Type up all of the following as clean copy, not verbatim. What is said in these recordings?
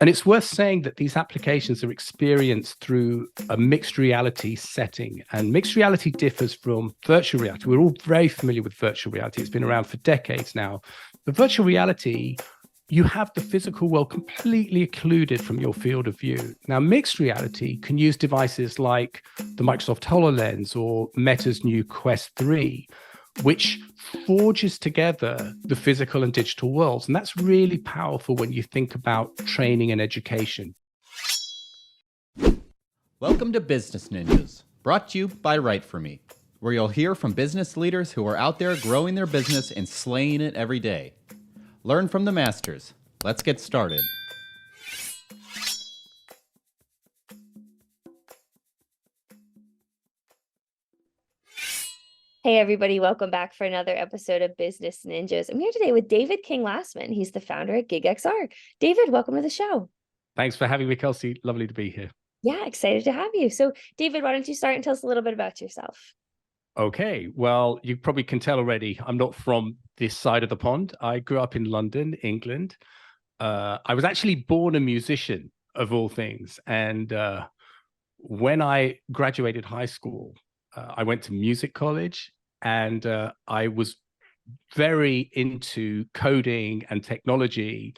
And it's worth saying that these applications are experienced through a mixed reality setting. And mixed reality differs from virtual reality. We're all very familiar with virtual reality. It's been around for decades now. But virtual reality, you have the physical world completely occluded from your field of view. Now, mixed reality can use devices like the Microsoft HoloLens or Meta's new Quest 3, which forges together the physical and digital worlds. And that's really powerful when you think about training and education. Welcome to Business Ninjas, brought to you by WriteForMe, where you'll hear from business leaders who are out there growing their business and slaying it every day. Learn from the masters. Let's get started. Hey everybody, welcome back for another episode of Business Ninjas. I'm here today with David King-Lassman. He's the founder at GigXR. David, welcome to the show. Thanks for having me, Kelsey. Lovely to be here. Yeah, excited to have you. So David, why don't you start and tell us a little bit about yourself? Okay, well, you probably can tell already, I'm not from this side of the pond. I grew up in London, England. I was actually born a musician, of all things. And when I graduated high school, I went to music college, and I was very into coding and technology.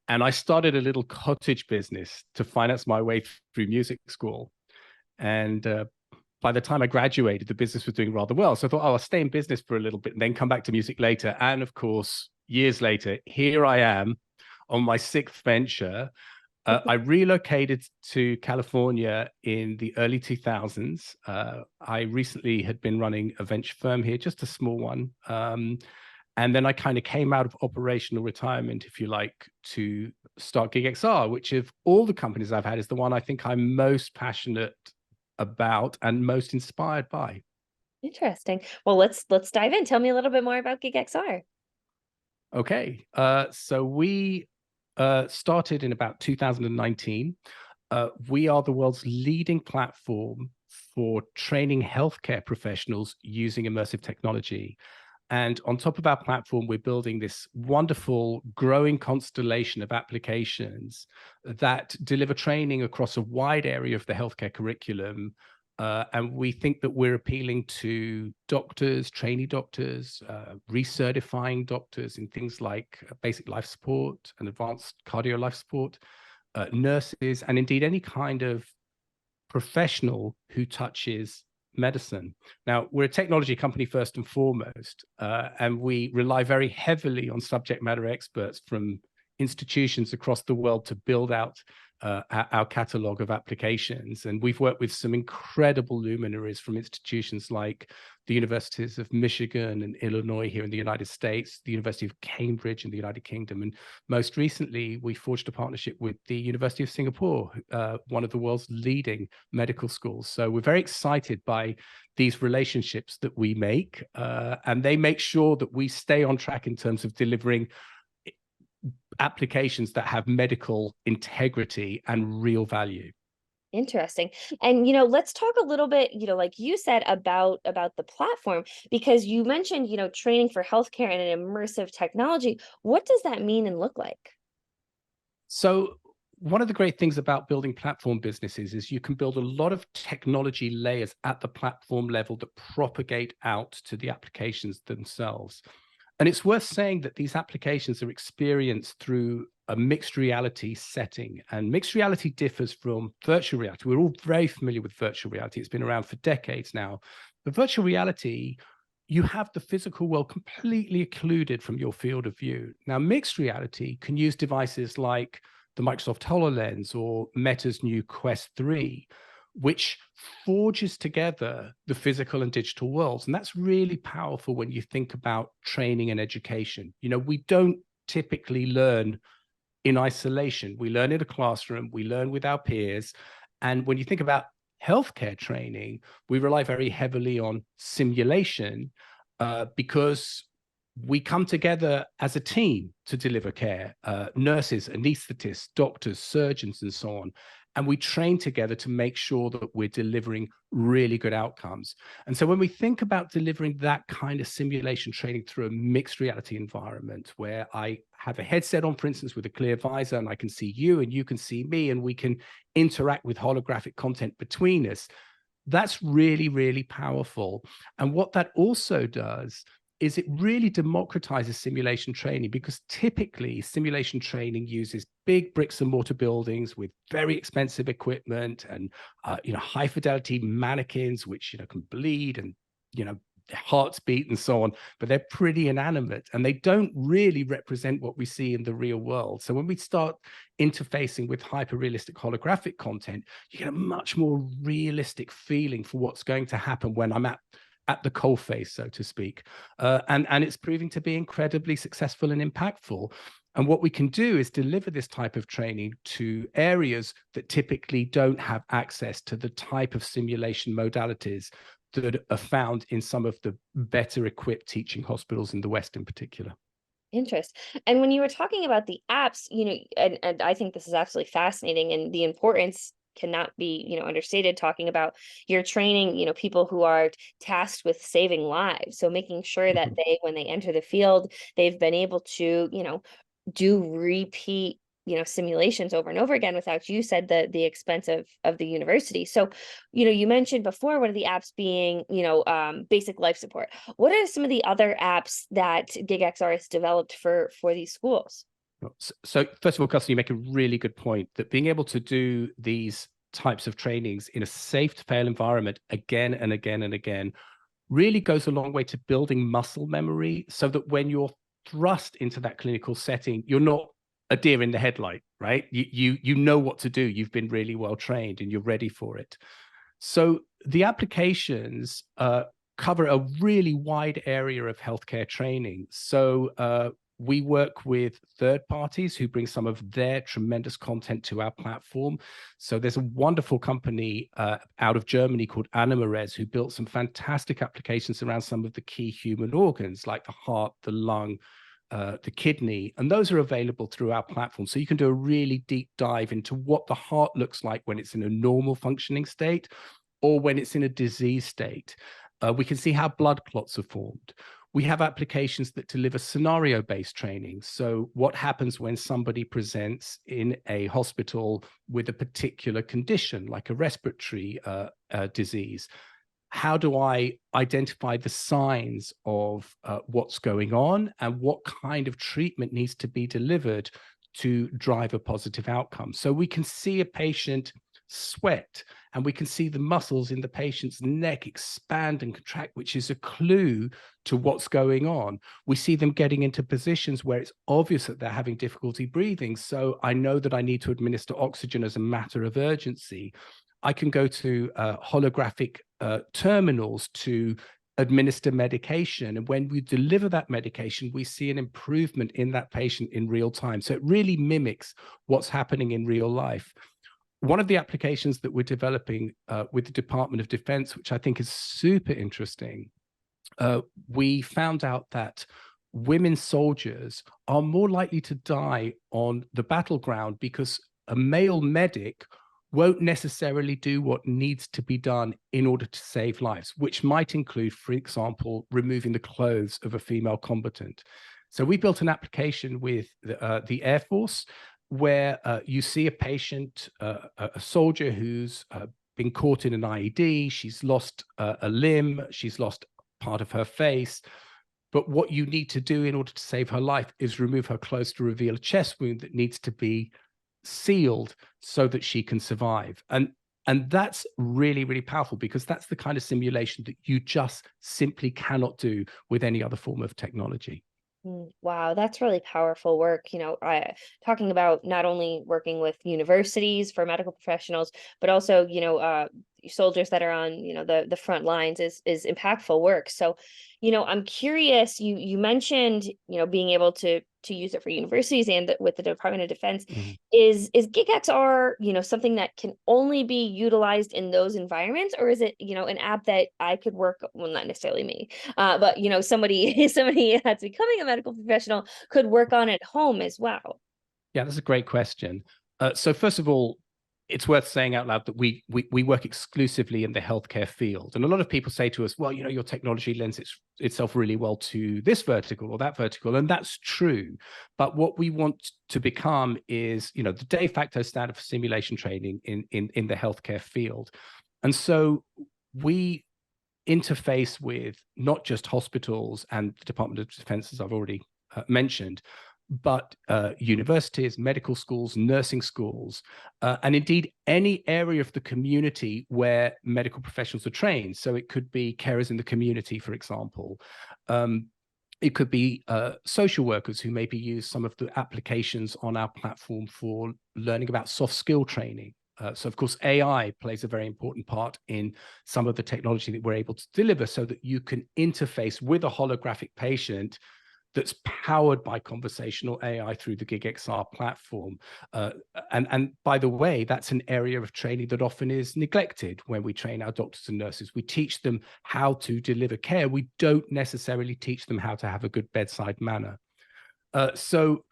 And I started a little cottage business to finance my way through music school. And by the time I graduated, the business was doing rather well. So I thought, oh, I'll stay in business for a little bit and then come back to music later. And of course, years later, here I am on my sixth venture. I relocated to California in the early 2000s. I recently had been running a venture firm here, just a small one. And then I kind of came out of operational retirement, if you like, to start GigXR, which of all the companies I've had is the one I think I'm most passionate about and most inspired by. Interesting. Well, let's dive in. Tell me a little bit more about GigXR. Okay, so we started in about 2019. We are the world's leading platform for training healthcare professionals using immersive technology. And on top of our platform, we're building this wonderful growing constellation of applications that deliver training across a wide area of the healthcare curriculum. And we think that we're appealing to doctors, trainee doctors, recertifying doctors in things like basic life support and advanced cardio life support, nurses, and indeed any kind of professional who touches medicine. Now, we're a technology company first and foremost, and we rely very heavily on subject matter experts from institutions across the world to build out our catalog of applications. And we've worked with some incredible luminaries from institutions like the universities of Michigan and Illinois here in the United States, the University of Cambridge in the United Kingdom. And most recently, we forged a partnership with the University of Singapore, one of the world's leading medical schools. So we're very excited by these relationships that we make, and they make sure that we stay on track in terms of delivering applications that have medical integrity and real value. Interesting. And, let's talk a little bit, like you said about the platform, because you mentioned, training for healthcare and an immersive technology. What does that mean and look like? So one of the great things about building platform businesses is you can build a lot of technology layers at the platform level that propagate out to the applications themselves. And it's worth saying that these applications are experienced through a mixed reality setting. And mixed reality differs from virtual reality. We're all very familiar with virtual reality. It's been around for decades now. But virtual reality, you have the physical world completely occluded from your field of view. Now, mixed reality can use devices like the Microsoft HoloLens or Meta's new Quest 3, which forges together the physical and digital worlds. And that's really powerful when you think about training and education. We don't typically learn in isolation. We learn in a classroom, we learn with our peers. And when you think about healthcare training, we rely very heavily on simulation because we come together as a team to deliver care, nurses, anesthetists, doctors, surgeons, and so on. and we train together to make sure that we're delivering really good outcomes. And so when we think about delivering that kind of simulation training through a mixed reality environment where I have a headset on, for instance, with a clear visor, and I can see you and you can see me, and we can interact with holographic content between us, that's really, really powerful. And what that also does is it really democratizes simulation training, because typically simulation training uses big bricks and mortar buildings with very expensive equipment and high fidelity mannequins which can bleed and their hearts beat and so on, but they're pretty inanimate and they don't really represent what we see in the real world. So when we start interfacing with hyper realistic holographic content, you get a much more realistic feeling for what's going to happen when I'm at the coalface, so to speak. And it's proving to be incredibly successful and impactful. And what we can do is deliver this type of training to areas that typically don't have access to the type of simulation modalities that are found in some of the better equipped teaching hospitals in the West in particular. Interest. And when you were talking about the apps, and I think this is absolutely fascinating, and the importance cannot be, understated, talking about your training, people who are tasked with saving lives. So making sure that when they enter the field, they've been able to, do repeat simulations over and over again without, you said, the expense of the university. So you mentioned before one of the apps being basic life support. What are some of the other apps that GigXR has developed for these schools? So first of all, Kelsey, you make a really good point that being able to do these types of trainings in a safe to fail environment again and again and again really goes a long way to building muscle memory, so that when you're thrust into that clinical setting, you're not a deer in the headlight, right? You know what to do. You've been really well trained and you're ready for it. So the applications cover a really wide area of healthcare training. So we work with third parties who bring some of their tremendous content to our platform. So there's a wonderful company out of Germany called Animares who built some fantastic applications around some of the key human organs like the heart, the lung, the kidney, and those are available through our platform. So you can do a really deep dive into what the heart looks like when it's in a normal functioning state or when it's in a disease state. We can see how blood clots are formed. We have applications that deliver scenario-based training. So what happens when somebody presents in a hospital with a particular condition, like a respiratory disease? How do I identify the signs of what's going on and what kind of treatment needs to be delivered to drive a positive outcome? So we can see a patient sweat and we can see the muscles in the patient's neck expand and contract, which is a clue to what's going on. We see them getting into positions where it's obvious that they're having difficulty breathing. So I know that I need to administer oxygen as a matter of urgency. I can go to holographic terminals to administer medication. And when we deliver that medication, we see an improvement in that patient in real time. So it really mimics what's happening in real life. One of the applications that we're developing with the Department of Defense, which I think is super interesting, we found out that women soldiers are more likely to die on the battleground because a male medic won't necessarily do what needs to be done in order to save lives, which might include, for example, removing the clothes of a female combatant. So we built an application with the Air Force where you see a patient, a soldier who's been caught in an IED, she's lost a limb, she's lost part of her face. But what you need to do in order to save her life is remove her clothes to reveal a chest wound that needs to be sealed so that she can survive. And that's really, really powerful because that's the kind of simulation that you just simply cannot do with any other form of technology. Wow, that's really powerful work. Talking about not only working with universities for medical professionals, but also, soldiers that are on, the front lines is impactful work. So, I'm curious, you mentioned, being able to use it for universities and with the Department of Defense. Mhm. Is GigXR, something that can only be utilized in those environments, or is it, an app that I could work, well, not necessarily me, but somebody that's becoming a medical professional could work on at home as well? Yeah, that's a great question. So first of all, it's worth saying out loud that we work exclusively in the healthcare field. And a lot of people say to us, well, you know, your technology lends itself really well to this vertical or that vertical. And that's true. But what we want to become is, you know, the de facto standard for simulation training in the healthcare field. And so we interface with not just hospitals and the Department of Defense, as I've already mentioned, but universities, medical schools, nursing schools, and indeed any area of the community where medical professionals are trained. So it could be carers in the community, for example. It could be social workers who maybe use some of the applications on our platform for learning about soft skill training. So, of course, AI plays a very important part in some of the technology that we're able to deliver so that you can interface with a holographic patient that's powered by conversational AI through the GigXR platform. And by the way, that's an area of training that often is neglected when we train our doctors and nurses. We teach them how to deliver care. We don't necessarily teach them how to have a good bedside manner. So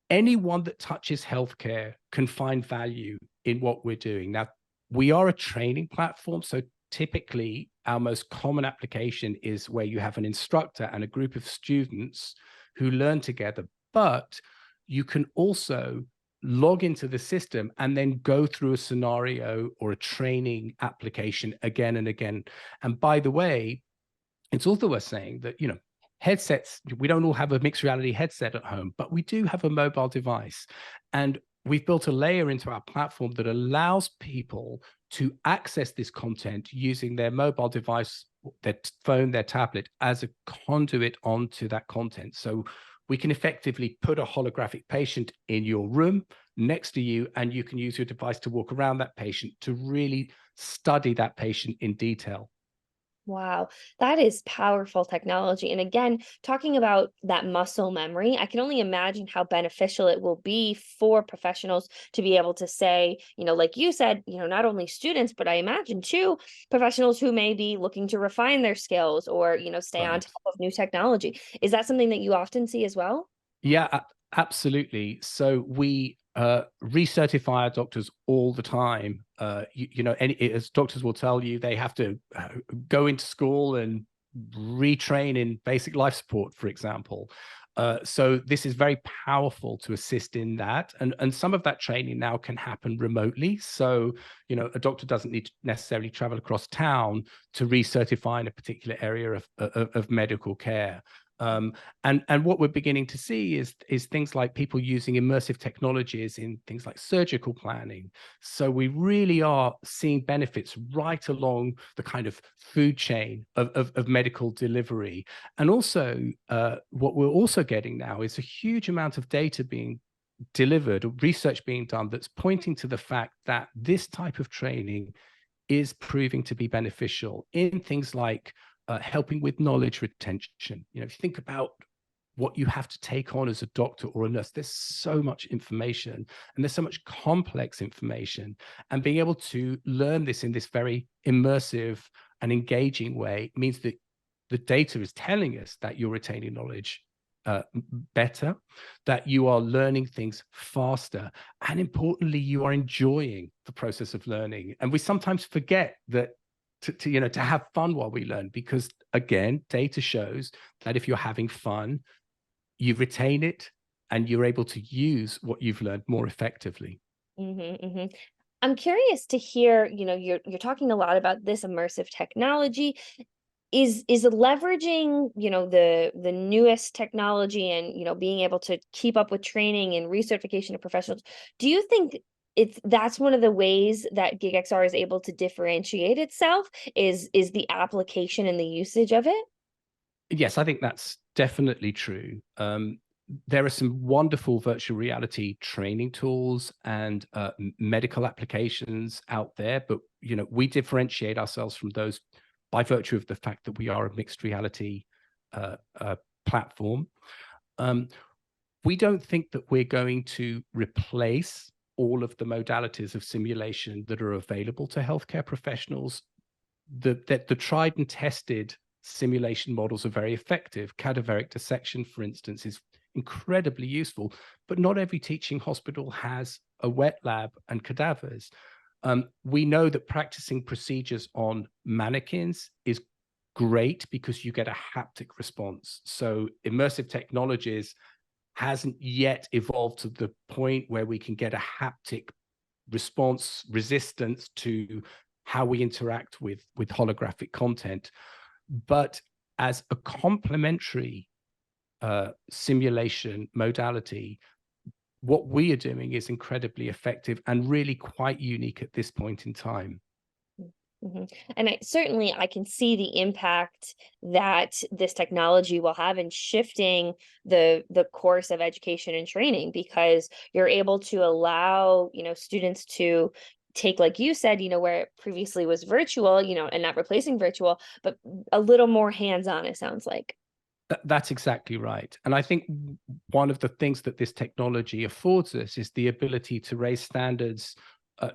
anyone that touches healthcare can find value in what we're doing. Now, we are a training platform, so typically our most common application is where you have an instructor and a group of students who learn together, but you can also log into the system and then go through a scenario or a training application again and again. And by the way, it's also worth saying that, you know, headsets, we don't all have a mixed reality headset at home, but we do have a mobile device. And we've built a layer into our platform that allows people to access this content using their mobile device, their phone, their tablet as a conduit onto that content. So we can effectively put a holographic patient in your room next to you, and you can use your device to walk around that patient to really study that patient in detail. Wow, that is powerful technology. And again, talking about that muscle memory, I can only imagine how beneficial it will be for professionals to be able to say, you know, like you said, you know, not only students, but I imagine too, professionals who may be looking to refine their skills or, you know, stay on Right. top of new technology. Is that something that you often see as well? Yeah, absolutely. So we recertify our doctors all the time. You know, as doctors will tell you, they have to go into school and retrain in basic life support, for example. So this is very powerful to assist in that. And some of that training now can happen remotely. So, you know, a doctor doesn't need to necessarily travel across town to recertify in a particular area of medical care. And what we're beginning to see is things like people using immersive technologies in things like surgical planning. So we really are seeing benefits right along the kind of food chain of medical delivery. And also, what we're also getting now is a huge amount of data being delivered, or research being done that's pointing to the fact that this type of training is proving to be beneficial in things like helping with knowledge retention. You know, if you think about what you have to take on as a doctor or a nurse, there's so much information and there's so much complex information. And being able to learn this in this very immersive and engaging way means that the data is telling us that you're retaining knowledge better, that you are learning things faster, and importantly, you are enjoying the process of learning. And we sometimes forget that to have fun while we learn, because again, data shows that if you're having fun, you retain it and you're able to use what you've learned more effectively. I'm curious to hear, you know, you're talking a lot about this immersive technology. Is leveraging, you know, the newest technology and, you know, being able to keep up with training and recertification of professionals, do you think that's one of the ways that GigXR is able to differentiate itself is the application and the usage of it? Yes, I think that's definitely true. There are some wonderful virtual reality training tools and medical applications out there, but you know, we differentiate ourselves from those by virtue of the fact that we are a mixed reality platform. We don't think that we're going to replace all of the modalities of simulation that are available to healthcare professionals. The tried and tested simulation models are very effective. Cadaveric dissection, for instance, incredibly useful. But not every teaching hospital has a wet lab and cadavers. We know that practicing procedures on mannequins is great because you get a haptic response. So immersive technologies hasn't yet evolved to the point where we can get a haptic response resistance to how we interact with holographic content. But as a complementary simulation modality, what we are doing is incredibly effective and really quite unique at this point in time. And I can see the impact that this technology will have in shifting the course of education and training, because you're able to allow, students to take, like you said, where it previously was virtual, and not replacing virtual, but a little more hands-on, it sounds like. That's exactly right. And I think one of the things that this technology affords us is the ability to raise standards,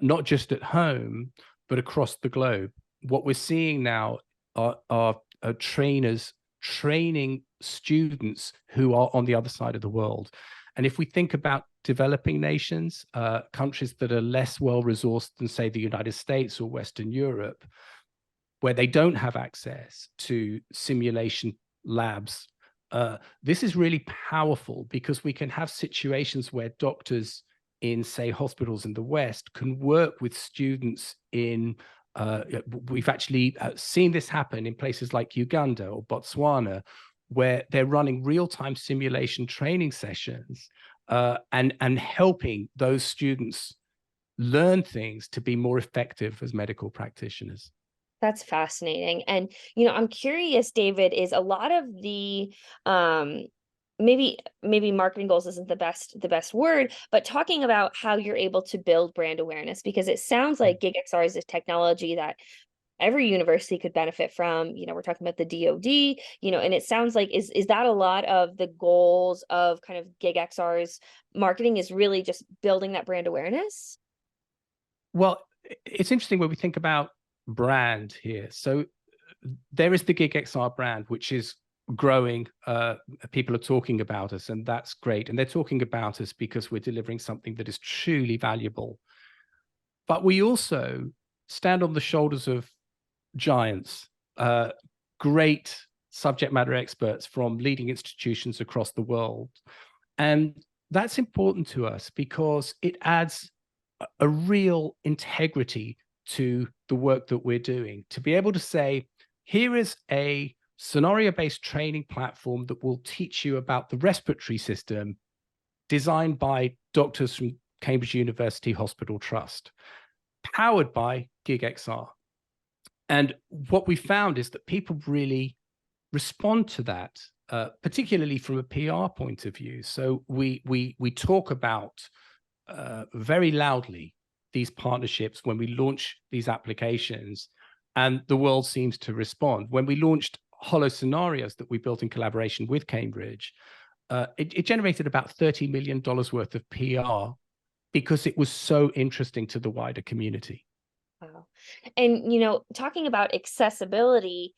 not just at home, but across the globe. What we're seeing now are trainers training students who are on the other side of the world. And if we think about developing nations, countries that are less well-resourced than, say, the United States or Western Europe, where they don't have access to simulation labs, this is really powerful because we can have situations where doctors in, say, hospitals in the West can work with students in, we've actually seen this happen in places like Uganda or Botswana, where they're running real-time simulation training sessions and helping those students learn things to be more effective as medical practitioners. That's fascinating. And, I'm curious, David, is a lot of the maybe marketing goals isn't the best word, but talking about how you're able to build brand awareness, because it sounds like GigXR is a technology that every university could benefit from. We're talking about the DoD, and it sounds like is that a lot of the goals of kind of GigXR's marketing, is really just building that brand awareness? Well, it's interesting when we think about brand here. So there is the GigXR brand, which is growing. People are talking about us, and that's great. And they're talking about us because we're delivering something that is truly valuable. But we also stand on the shoulders of giants, great subject matter experts from leading institutions across the world. And that's important to us because it adds a real integrity to the work that we're doing, to be able to say, here is a scenario-based training platform that will teach you about the respiratory system, designed by doctors from Cambridge University Hospital Trust, powered by GigXR. And what we found is that people really respond to that, particularly from a PR point of view. So we talk about very loudly these partnerships when we launch these applications, and the world seems to respond. When we launched Holo Scenarios that we built in collaboration with Cambridge, it generated about $30 million worth of PR because it was so interesting to the wider community. Wow. And, talking about accessibility,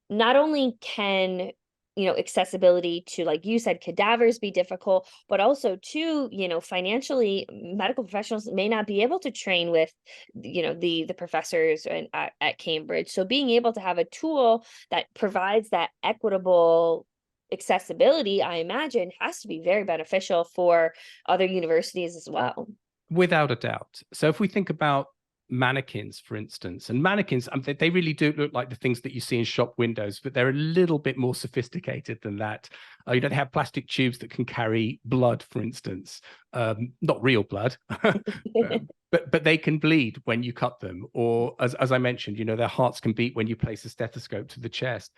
not only can, accessibility to, like you said, cadavers be difficult, but also to, financially, medical professionals may not be able to train with, the professors at Cambridge. So being able to have a tool that provides that equitable accessibility, I imagine, has to be very beneficial for other universities as well. Without a doubt. So if we think about mannequins, for instance, and mannequins, they really do look like the things that you see in shop windows, but they're a little bit more sophisticated than that. They have plastic tubes that can carry blood, for instance, not real blood, but they can bleed when you cut them. Or as I mentioned, their hearts can beat when you place a stethoscope to the chest.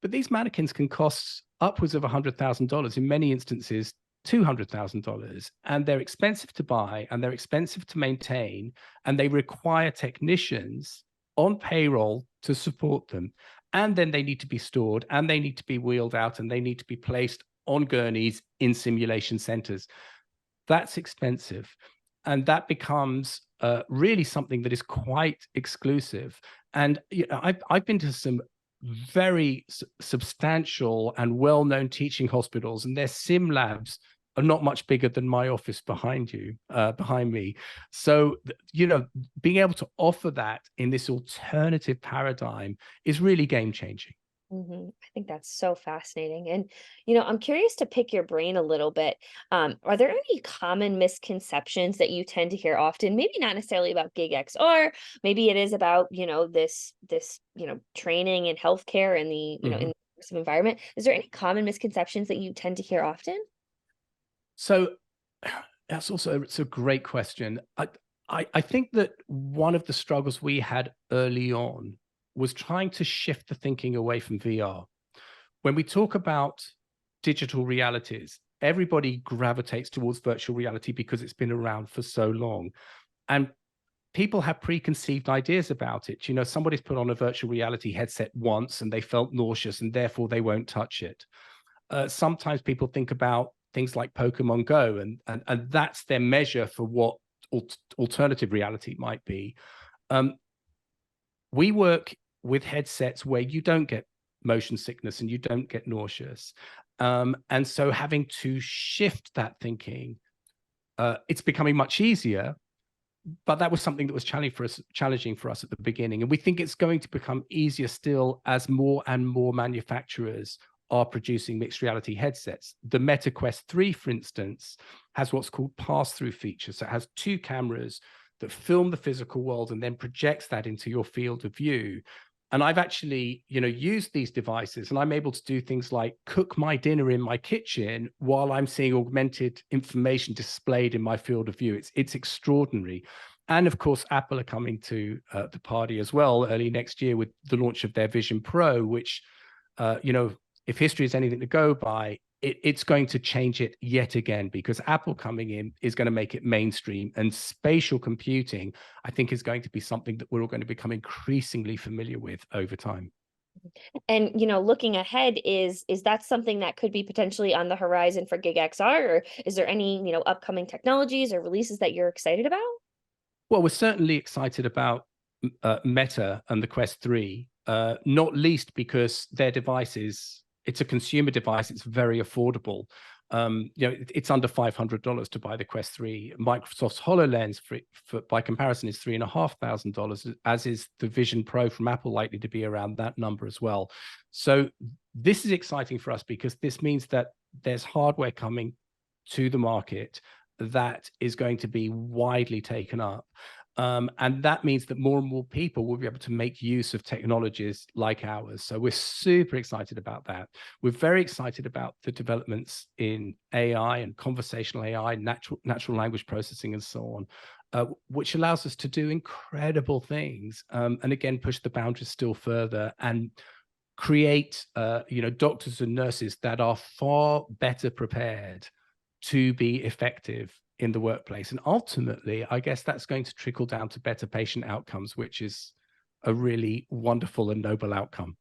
But these mannequins can cost upwards of $100,000, in many instances $200,000, and they're expensive to buy and they're expensive to maintain, and they require technicians on payroll to support them. And then they need to be stored, and they need to be wheeled out, and they need to be placed on gurneys in simulation centers. That's expensive, and that becomes really something that is quite exclusive. And I've been to some very substantial and well-known teaching hospitals, and their sim labs are not much bigger than my office behind me. So, being able to offer that in this alternative paradigm is really game-changing. I think that's so fascinating. And, I'm curious to pick your brain a little bit. Are there any common misconceptions that you tend to hear often? Maybe not necessarily about GigXR. Maybe it is about, training in healthcare and the, in the immersive environment. Is there any common misconceptions that you tend to hear often? So it's a great question. I think that one of the struggles we had early on was trying to shift the thinking away from VR. When we talk about digital realities, everybody gravitates towards virtual reality because it's been around for so long. And people have preconceived ideas about it. Somebody's put on a virtual reality headset once and they felt nauseous and therefore they won't touch it. Sometimes people think about things like Pokemon Go, and that's their measure for what alternative reality might be. We work with headsets where you don't get motion sickness and you don't get nauseous. And so having to shift that thinking, it's becoming much easier, but that was something that was challenging for us at the beginning. And we think it's going to become easier still as more and more manufacturers are producing mixed reality headsets. The Meta Quest 3, for instance, has what's called pass-through features. So it has two cameras that film the physical world and then projects that into your field of view. And I've actually, used these devices, and I'm able to do things like cook my dinner in my kitchen while I'm seeing augmented information displayed in my field of view. It's extraordinary. And of course, Apple are coming to the party as well early next year with the launch of their Vision Pro, which, if history is anything to go by, it's going to change it yet again, because Apple coming in is going to make it mainstream, and spatial computing, I think, is going to be something that we're all going to become increasingly familiar with over time. And, looking ahead, is that something that could be potentially on the horizon for GigXR, or is there any, upcoming technologies or releases that you're excited about? Well, we're certainly excited about Meta and the Quest 3, not least because their devices, it's a consumer device. It's very affordable. It's under $500 to buy the Quest 3. Microsoft's HoloLens, by comparison, is $3,500, as is the Vision Pro from Apple, likely to be around that number as well. So this is exciting for us because this means that there's hardware coming to the market that is going to be widely taken up. And that means that more and more people will be able to make use of technologies like ours. So we're super excited about that. We're very excited about the developments in AI and conversational AI, natural language processing, and so on, which allows us to do incredible things. And again, push the boundaries still further and create, doctors and nurses that are far better prepared to be effective in the workplace. And ultimately, I guess that's going to trickle down to better patient outcomes, which is a really wonderful and noble outcome.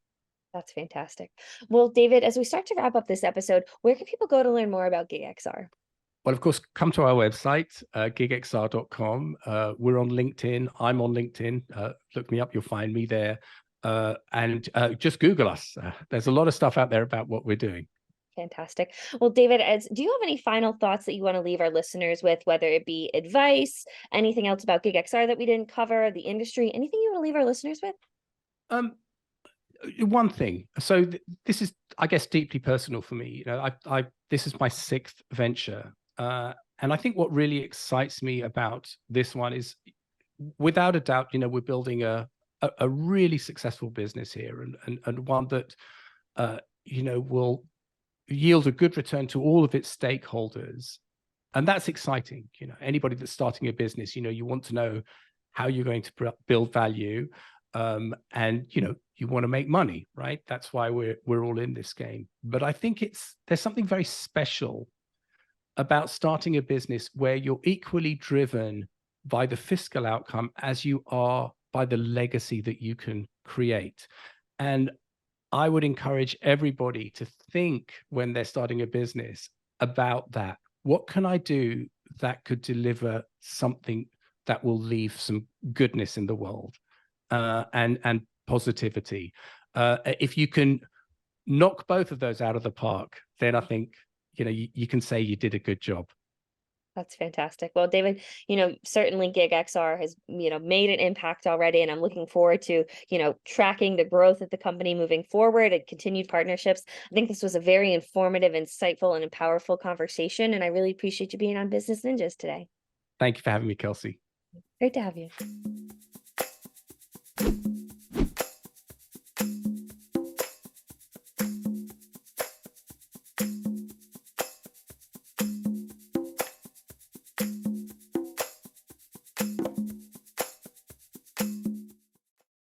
That's fantastic. Well, David, as we start to wrap up this episode, where can people go to learn more about GigXR? Well, of course, come to our website, gigxr.com. We're on LinkedIn. I'm on LinkedIn. Look me up. You'll find me there. And just Google us. There's a lot of stuff out there about what we're doing. Fantastic. Well, David, do you have any final thoughts that you want to leave our listeners with, whether it be advice, anything else about GigXR that we didn't cover, the industry, anything you want to leave our listeners with? One thing. So this is, I guess, deeply personal for me. This is my sixth venture. And I think what really excites me about this one is, without a doubt, we're building a really successful business here, and one that, will yield a good return to all of its stakeholders. And that's exciting. Anybody that's starting a business, you want to know how you're going to build value, and you want to make money, right? That's why we're all in this game. But I think there's something very special about starting a business where you're equally driven by the fiscal outcome as you are by the legacy that you can create. And I would encourage everybody to think, when they're starting a business, about that. What can I do that could deliver something that will leave some goodness in the world, and positivity? If you can knock both of those out of the park, then I think, you can say you did a good job. That's fantastic. Well, David, certainly GigXR has, made an impact already, and I'm looking forward to, tracking the growth of the company moving forward and continued partnerships. I think this was a very informative, insightful, and powerful conversation, and I really appreciate you being on Business Ninjas today. Thank you for having me, Kelsey. Great to have you.